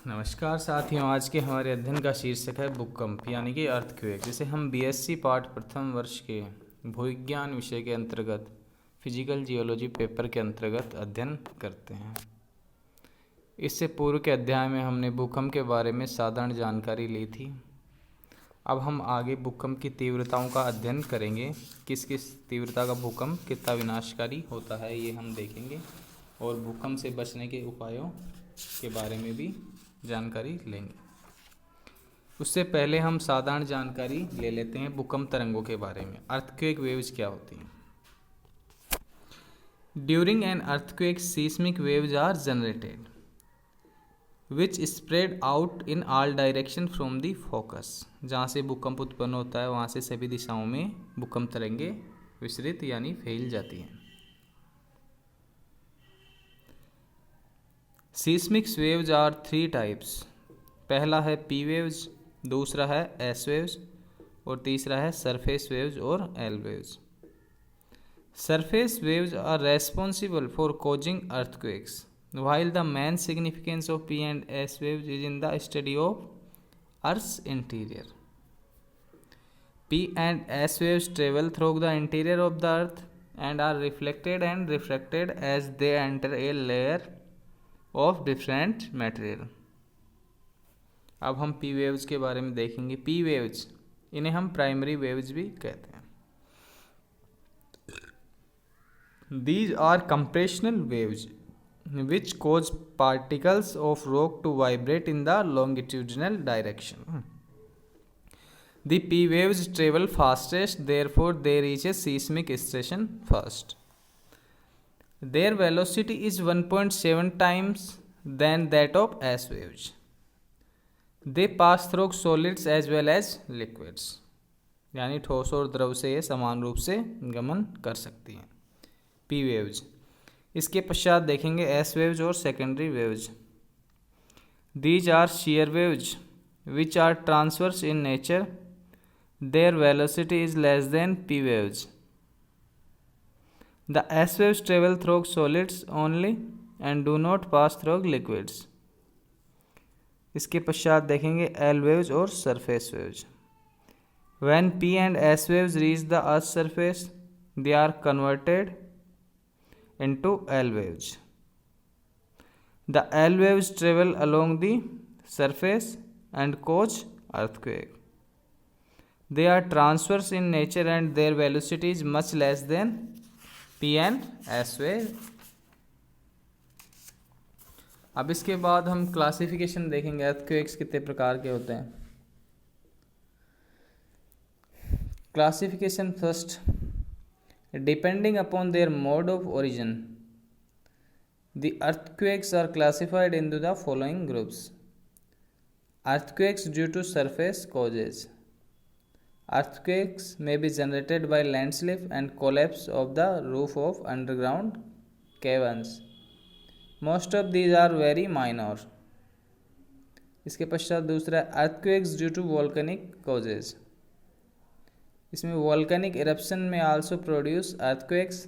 नमस्कार साथियों, आज के हमारे अध्ययन का शीर्षक है भूकंप यानी कि अर्थक्वेक, जिसे हम बीएससी पाठ प्रथम वर्ष के भूविज्ञान विषय के अंतर्गत फिजिकल जियोलॉजी पेपर के अंतर्गत अध्ययन करते हैं। इससे पूर्व के अध्याय में हमने भूकंप के बारे में साधारण जानकारी ली थी। अब हम आगे भूकंप की तीव्रताओं का अध्ययन करेंगे। किस किस तीव्रता का भूकंप कितना विनाशकारी होता है ये हम देखेंगे, और भूकंप से बचने के उपायों के बारे में भी जानकारी लेंगे। उससे पहले हम साधारण जानकारी ले लेते हैं भूकंप तरंगों के बारे में। अर्थक्वेक वेव्स क्या होती हैं? During an earthquake seismic waves are generated which spread out in all direction from the focus. जहाँ से भूकंप उत्पन्न होता है वहाँ से सभी दिशाओं में भूकंप तरंगे विस्तृत यानी फैल जाती हैं। Seismic waves are 3 types. पहला है पी वेव्स, दूसरा है एस वेव्स और तीसरा है सरफेस वेव्स और L waves. Surface waves are responsible for causing earthquakes while the main significance of P and S waves is in the study of Earth's interior. P and S waves travel through the interior of the Earth and are reflected and refracted as they enter a layer of different material. अब हम P waves के बारे में देखेंगे। P waves इन्हें हम primary waves भी कहते हैं। These are compressional waves which cause particles of rock to vibrate in the longitudinal direction. The P waves travel fastest, therefore they reach a seismic station first. Their velocity is 1.7 times than that of S waves. They pass through solids as well as liquids. यानी ठोस और द्रव से ये समान रूप से गमन कर सकती हैं P waves। इसके पश्चात देखेंगे एस वेव्स और secondary waves. These are shear waves which are transverse in nature. Their velocity is less than P waves. The S waves travel through solids only and do not pass through liquids. इसके पश्चात देखेंगे L waves और surface waves. When P and S waves reach the Earth's surface, they are converted into L waves. The L waves travel along the surface and cause earthquake. They are transverse in nature and their velocity is much less than P and S wave. अब इसके बाद हम classification देखेंगे। Earthquakes कितने प्रकार के होते हैं? Classification first, depending upon their mode of origin, the earthquakes are classified into the following groups. Earthquakes due to surface causes. Earthquakes may be generated by landslip and collapse of the roof of underground caverns. Most of these are very minor. इसके पश्चात दूसरा, earthquakes due to volcanic causes. इसमें volcanic eruption may also produce earthquakes,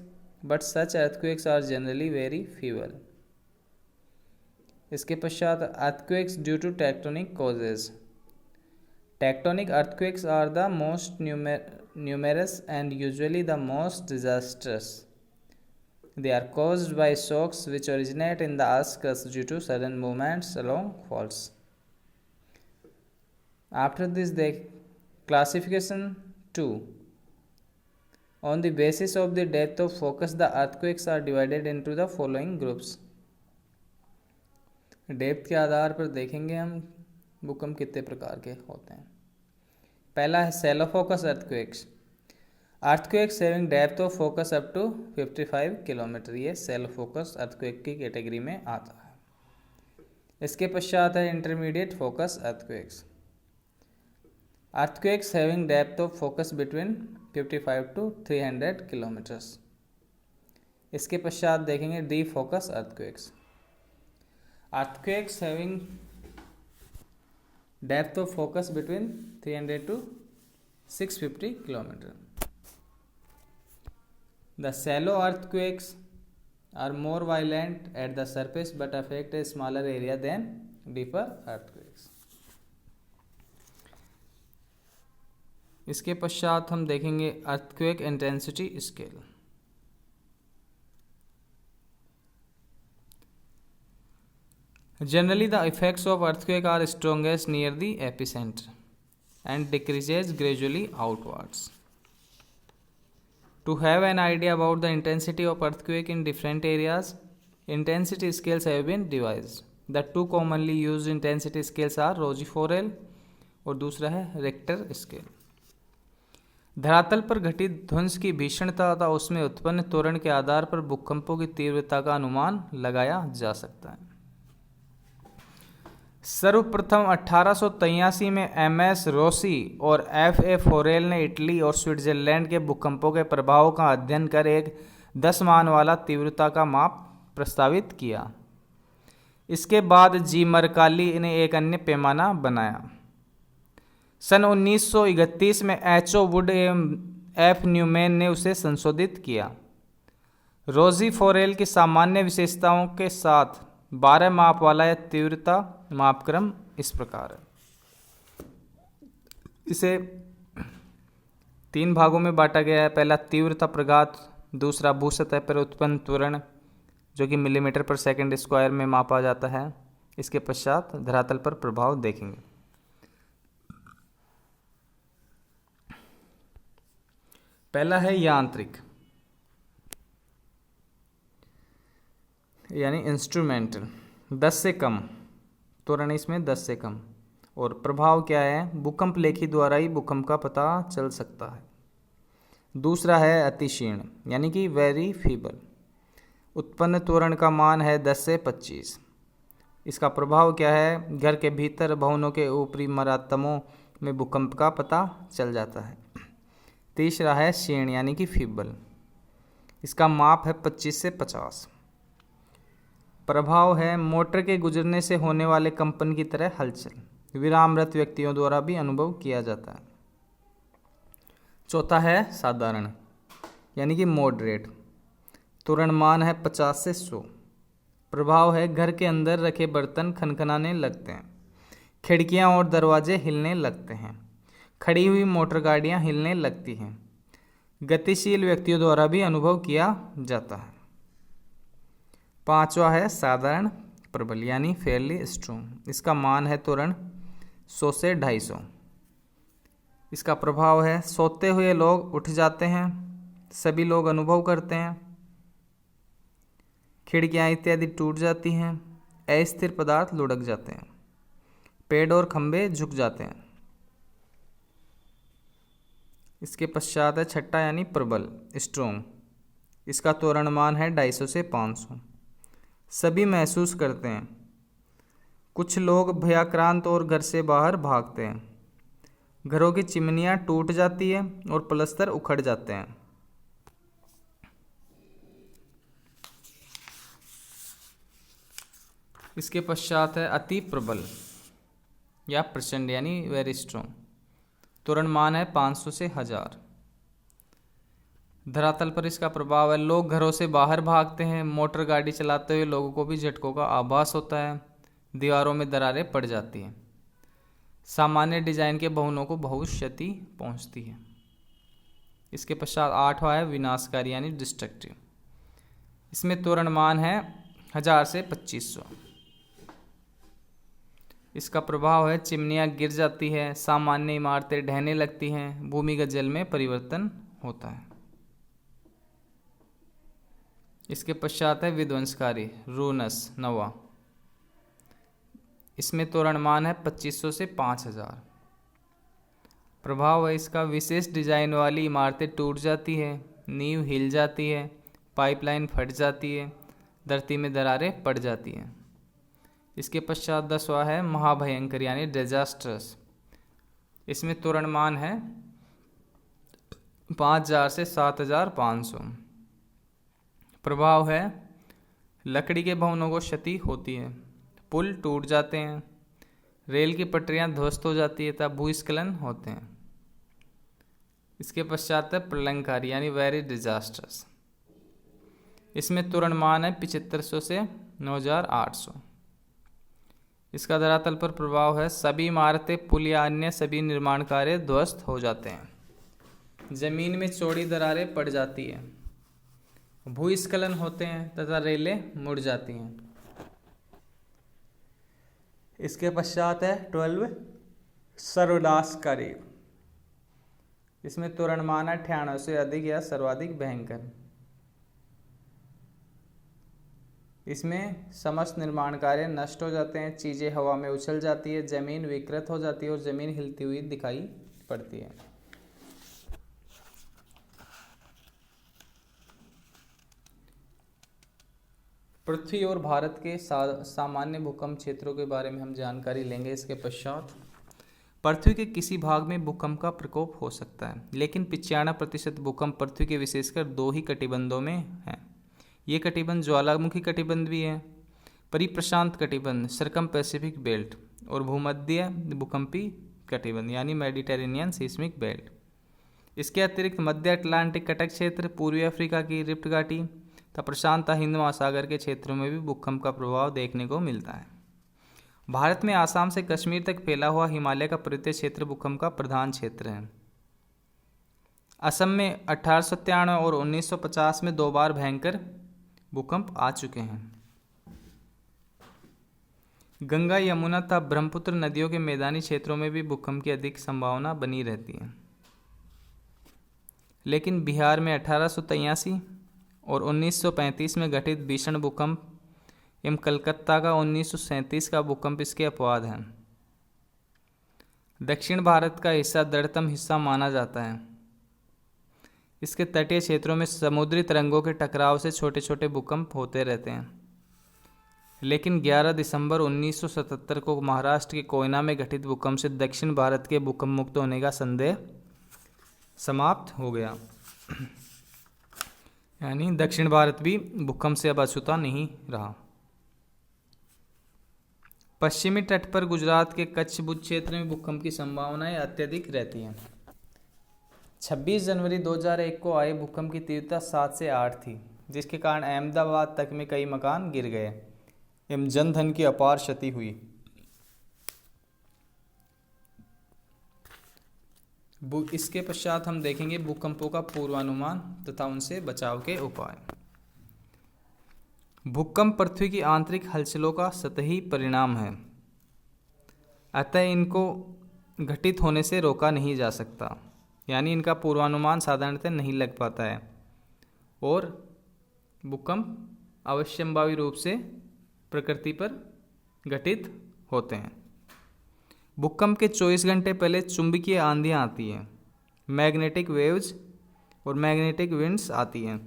but such earthquakes are generally very feeble. इसके पश्चात earthquakes due to tectonic causes. Tectonic earthquakes are the most numerous and usually the most disastrous. They are caused by shocks which originate in the Earth's crust due to sudden movements along faults. After this, the classification 2. On the basis of the depth of focus, the earthquakes are divided into the following groups. Depth के आधार पर देखेंगे हम भूकंप कितने प्रकार के होते हैं। पहला है shallow focus earthquakes. Earthquakes having depth of focus up to 55 kilometre, ये सैलो फोकस अर्थक्वेक की कैटेगरी में आता है। इसके पश्चात है intermediate focus earthquakes. Earthquakes having depth of focus between 55 to 300 kilometers. इसके पश्चात देखेंगे deep focus earthquakes. Earthquakes having depth of focus between 300 to 650 kilometers. The shallow earthquakes are more violent at the surface but affect a smaller area than deeper earthquakes. इसके पश्चात हम देखेंगे earthquake intensity scale. Generally, the effects of earthquake are strongest near the epicenter and decreases gradually outwards. To have an idea about the intensity of earthquake in different areas, intensity scales have been devised. The two commonly used intensity scales are रोजी-फोरेल और दूसरा है Richter scale. धरातल पर घटित ध्वंस की भीषणता तथा उसमें उत्पन्न त्वरण के आधार पर भूकंपों की तीव्रता का अनुमान लगाया जा सकता है। सर्वप्रथम 1883 में एमएस रोसी और एफए फोरेल ने इटली और स्विट्जरलैंड के भूकंपों के प्रभाव का अध्ययन कर एक 10 मान वाला तीव्रता का माप प्रस्तावित किया। इसके बाद जी मरकाली ने एक अन्य पैमाना बनाया। सन 1931 में एचओ वुड एवं एफ न्यूमैन ने उसे संशोधित किया। रोजी फोरेल की सामान्य विशेषताओं के साथ 12 माप वाला यह तीव्रता मापक्रम इस प्रकार है। इसे 3 भागों में बांटा गया है। पहला तीव्रता प्रघात, दूसरा भूसतह पर उत्पन्न त्वरण जो कि मिलीमीटर पर सेकंड स्क्वायर में मापा जाता है। इसके पश्चात धरातल पर प्रभाव देखेंगे। पहला है यांत्रिक यानी इंस्ट्रूमेंटल, 10 से कम त्वरण, इसमें 10 से कम। और प्रभाव क्या है? भूकंप लेखी द्वारा ही भूकंप का पता चल सकता है। दूसरा है अतिक्षीण यानी कि वेरी फीबल, उत्पन्न त्वरण का मान है 10 से 25। इसका प्रभाव क्या है? घर के भीतर भवनों के ऊपरी मरातमों में भूकंप का पता चल जाता है। तीसरा है क्षीण यानी कि फीबल, इसका माप है 25 से 50। प्रभाव है मोटर के गुजरने से होने वाले कंपन की तरह हलचल, विरामरत व्यक्तियों द्वारा भी अनुभव किया जाता है। चौथा है साधारण यानी कि मॉडरेट, त्वरण मान है 50 से 100। प्रभाव है घर के अंदर रखे बर्तन खनखनाने लगते हैं, खिड़कियां और दरवाजे हिलने लगते हैं, खड़ी हुई मोटर गाड़ियां हिलने लगती हैं। गतिशील व्यक्तियों द्वारा भी अनुभव किया जाता है। पांचवा है साधारण प्रबल यानी फेयरली स्ट्रॉन्ग, इसका मान है त्वरण 100 से 250। इसका प्रभाव है सोते हुए लोग उठ जाते हैं, सभी लोग अनुभव करते हैं, खिड़कियां इत्यादि टूट जाती हैं, अस्थिर पदार्थ लुढ़क जाते हैं, पेड़ और खंभे झुक जाते हैं। इसके पश्चात है छठा यानी प्रबल स्ट्रॉन्ग, इसका त्वरण मान है 250 से 500। सभी महसूस करते हैं, कुछ लोग भयाक्रांत और घर से बाहर भागते हैं, घरों की चिमनियां टूट जाती है और प्लस्तर उखड़ जाते हैं। इसके पश्चात है अति प्रबल या प्रचंड यानी वेरी स्ट्रॉन्ग, त्वरण मान है 500 से 1000। धरातल पर इसका प्रभाव है लोग घरों से बाहर भागते हैं, मोटर गाड़ी चलाते हुए लोगों को भी झटकों का आभास होता है, दीवारों में दरारें पड़ जाती हैं, सामान्य डिजाइन के भवनों को बहुत क्षति पहुंचती है। इसके पश्चात आठवां है विनाशकारी यानी डिस्ट्रक्टिव, इसमें त्वरण मान है 1000 से 2500। इसका प्रभाव है चिमनियां गिर जाती है, सामान्य इमारतें ढहने लगती हैं, भूमिगत जल में परिवर्तन होता है। इसके पश्चात है विध्वंसकारी रूनस 9वां, इसमें त्वरण मान है 2500 से 5000। प्रभाव है इसका विशेष डिजाइन वाली इमारतें टूट जाती है, नींव हिल जाती है, पाइपलाइन फट जाती है, धरती में दरारें पड़ जाती हैं। इसके पश्चात 10वां है महाभयंकर यानी डिजास्टर्स, इसमें त्वरण मान है 5000 से 7500। प्रभाव है लकड़ी के भवनों को क्षति होती है, पुल टूट जाते हैं, रेल की पटरियां ध्वस्त हो जाती है तथा भूस्खलन होते हैं। इसके पश्चात है प्रलंकारी यानी वेरी डिजास्टर्स, इसमें त्वरण मान है 7500 से 9800। इसका धरातल पर प्रभाव है, सभी इमारतें, पुल या अन्य सभी निर्माण कार्य ध्वस्त हो जाते हैं। जमीन में चौड़ी दरारें पड़ जाती है, भूस्खलन होते हैं तथा रेलें मुड़ जाती हैं। इसके पश्चात है 12 सर्वनाशकारी। इसमें त्वरणमान 98 से अधिक या सर्वाधिक भयंकर। इसमें समस्त निर्माण कार्य नष्ट हो जाते हैं, चीजें हवा में उछल जाती है, जमीन विकृत हो जाती है और जमीन हिलती हुई दिखाई पड़ती है। पृथ्वी और भारत के सामान्य भूकंप क्षेत्रों के बारे में हम जानकारी लेंगे। इसके पश्चात पृथ्वी के किसी भाग में भूकंप का प्रकोप हो सकता है, लेकिन 95% भूकंप पृथ्वी के विशेषकर 2 ही कटिबंधों में हैं। ये कटिबंध ज्वालामुखी कटिबंध भी है, परिप्रशांत कटिबंध सर्कम पैसिफिक बेल्ट, और भूमध्य भूकंपी कटिबंध यानी मेडिटेरेनियन सीस्मिक बेल्ट। इसके अतिरिक्त मध्य अटलांटिक कटक क्षेत्र, पूर्वी अफ्रीका की रिफ्ट घाटी तथा प्रशांत हिंद महासागर के क्षेत्रों में भी भूकंप का प्रभाव देखने को मिलता है। भारत में आसाम से कश्मीर तक फैला हुआ हिमालय का पर्वतीय क्षेत्र भूकंप का प्रधान क्षेत्र है। असम में 1893 और 1950 में 2 बार भयंकर भूकंप आ चुके हैं। गंगा, यमुना तथा ब्रह्मपुत्र नदियों के मैदानी क्षेत्रों में भी भूकंप की अधिक संभावना बनी रहती है, लेकिन बिहार में 1883 और 1935 में घटित भीषण भूकंप एवं कलकत्ता का 1937 का भूकंप इसके अपवाद हैं। दक्षिण भारत का हिस्सा दृढ़तम हिस्सा माना जाता है। इसके तटीय क्षेत्रों में समुद्री तरंगों के टकराव से छोटे छोटे भूकंप होते रहते हैं, लेकिन 11 दिसंबर 1977 को महाराष्ट्र के कोयना में घटित भूकंप से दक्षिण भारत के भूकंप मुक्त होने का संदेह समाप्त हो गया। यानी दक्षिण भारत भी भूकंप से अब अछूता नहीं रहा। पश्चिमी तट पर गुजरात के कच्छ भुज क्षेत्र में भूकंप की संभावनाएं अत्यधिक रहती हैं। 26 जनवरी 2001 को आए भूकंप की तीव्रता 7 से 8 थी, जिसके कारण अहमदाबाद तक में कई मकान गिर गए एवं जनधन की अपार क्षति हुई। इसके पश्चात हम देखेंगे भूकंपों का पूर्वानुमान तथा उनसे बचाव के उपाय। भूकंप पृथ्वी की आंतरिक हलचलों का सतही परिणाम है, अतः इनको घटित होने से रोका नहीं जा सकता, यानी इनका पूर्वानुमान साधारणतः नहीं लग पाता है और भूकंप अवश्यंभावी रूप से प्रकृति पर घटित होते हैं। भूकंप के 24 घंटे पहले चुंबकीय आंधियाँ आती हैं, मैग्नेटिक वेव्स और मैग्नेटिक विंड्स आती हैं।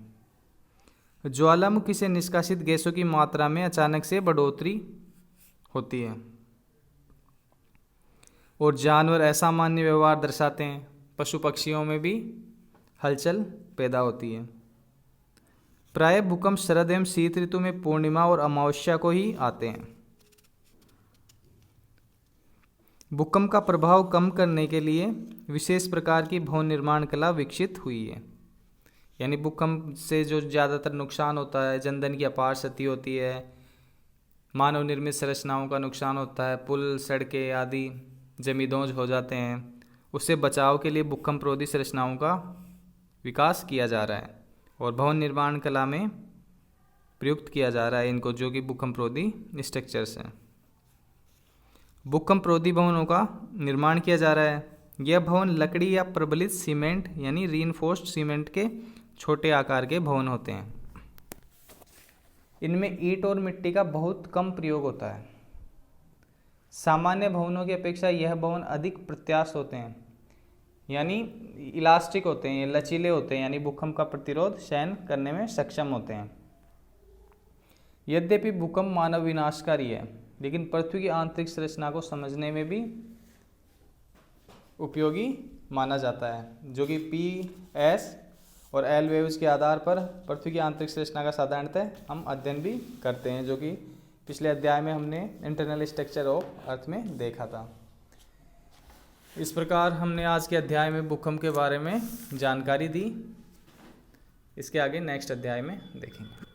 ज्वालामुखी से निष्कासित गैसों की मात्रा में अचानक से बढ़ोतरी होती है और जानवर असामान्य व्यवहार दर्शाते हैं। पशु पक्षियों में भी हलचल पैदा होती है। प्रायः भूकंप शरद एवं शीत ऋतु में पूर्णिमा और अमावस्या को ही आते हैं। भूकंप का प्रभाव कम करने के लिए विशेष प्रकार की भवन निर्माण कला विकसित हुई है। यानी भूकंप से जो ज़्यादातर नुकसान होता है, जनधन की अपार क्षति होती है, मानव निर्मित संरचनाओं का नुकसान होता है, पुल सड़कें आदि जमींदोज हो जाते हैं, उससे बचाव के लिए भूकंप रोधी संरचनाओं का विकास किया जा रहा है और भवन निर्माण कला में प्रयुक्त किया जा रहा है इनको, जो कि भूकंप रोधी स्ट्रक्चर्स हैं। भूकंप रोधी भवनों का निर्माण किया जा रहा है। यह भवन लकड़ी या प्रबलित सीमेंट यानी रीइंफोर्स्ड सीमेंट के छोटे आकार के भवन होते हैं। इनमें ईंट और मिट्टी का बहुत कम प्रयोग होता है। सामान्य भवनों की अपेक्षा यह भवन अधिक प्रत्यास्थ होते हैं, यानी इलास्टिक होते हैं, लचीले होते हैं, यानी भूकंप का प्रतिरोध सहन करने में सक्षम होते हैं। यद्यपि भूकंप मानव विनाशकारी है, लेकिन पृथ्वी की आंतरिक संरचना को समझने में भी उपयोगी माना जाता है, जो कि PS और L वेव्स के आधार पर पृथ्वी की आंतरिक संरचना का साधारणतः हम अध्ययन भी करते हैं, जो कि पिछले अध्याय में हमने इंटरनल स्ट्रक्चर ऑफ अर्थ में देखा था। इस प्रकार हमने आज के अध्याय में भूकंप के बारे में जानकारी दी। इसके आगे नेक्स्ट अध्याय में देखेंगे।